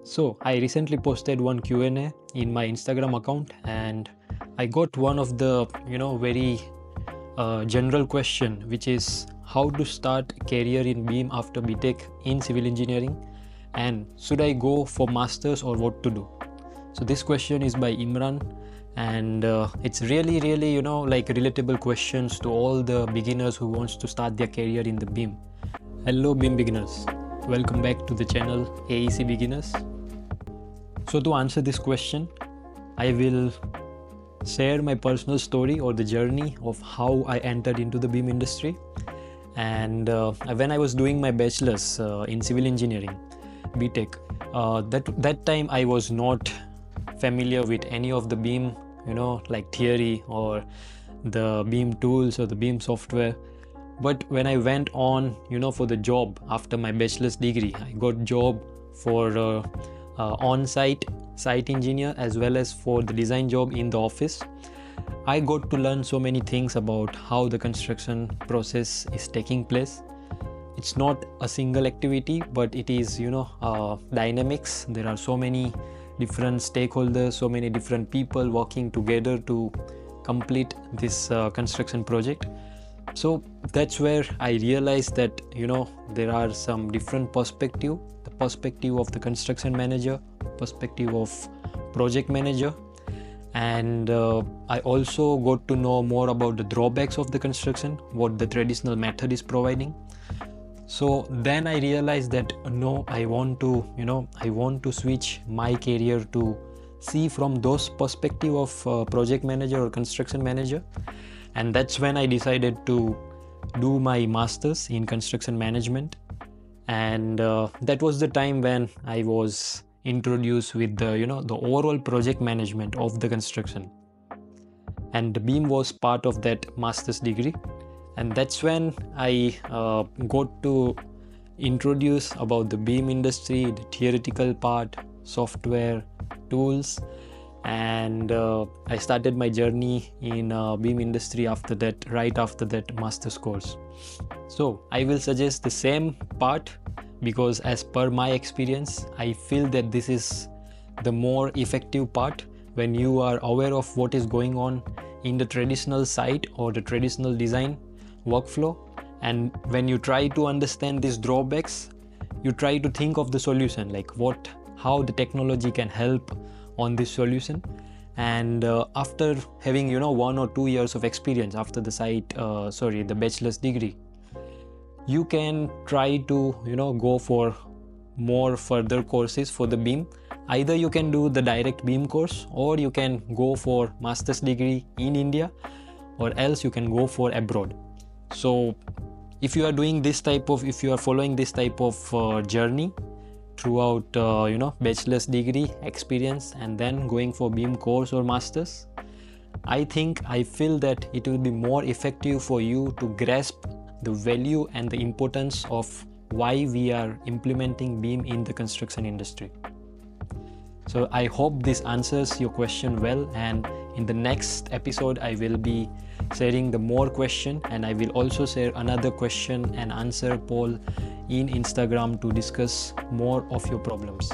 So I recently posted one Q&A in my Instagram account, and I got one of the very general question, which is how to start career in BIM after BTech in civil engineering, and should I go for masters or what to do. So this question is by Imran, and it's really like relatable questions to all the beginners who wants to start their career in the BIM. Hello BIM beginners, welcome back to the channel AEC Beginners. So to answer this question, I will share my personal story or the journey of how I entered into the BIM industry. And when I was doing my bachelor's in civil engineering, BTech, that time I was not familiar with any of the BIM, like theory or the BIM tools or the BIM software. But when I went on, for the job after my bachelor's degree, I got job for on-site site engineer as well as for the design job in the office. I got to learn so many things about how the construction process is taking place. It's not a single activity, but it is dynamics. There are so many different stakeholders, so many different people working together to complete this construction project. So that's where I realized that there are some different perspective, the perspective of the construction manager, perspective of project manager, and I also got to know more about the drawbacks of the construction, what the traditional method is providing. So then I realized that no, I want to switch my career to see from those perspective of project manager or construction manager. And that's when I decided to do my master's in construction management. And that was the time when I was introduced with the the overall project management of the construction, and the BIM was part of that master's degree. And that's when I got to introduce about the BIM industry, the theoretical part, software, tools, and I started my journey in BIM industry right after that master's course. So I will suggest the same part, because as per my experience, I feel that this is the more effective part when you are aware of what is going on in the traditional site or the traditional design workflow. And when you try to understand these drawbacks, you try to think of the solution, like how the technology can help on this solution. And after having 1 or 2 years of experience after the bachelor's degree, you can try to go for more further courses for the BIM. Either you can do the direct BIM course, or you can go for master's degree in India, or else you can go for abroad. So if you are following this type of journey throughout bachelor's degree experience and then going for BIM course or masters, I feel that it will be more effective for you to grasp the value and the importance of why we are implementing BIM in the construction industry. So I hope this answers your question well, and in the next episode I will be sharing the more question, and I will also share another question and answer poll in Instagram to discuss more of your problems.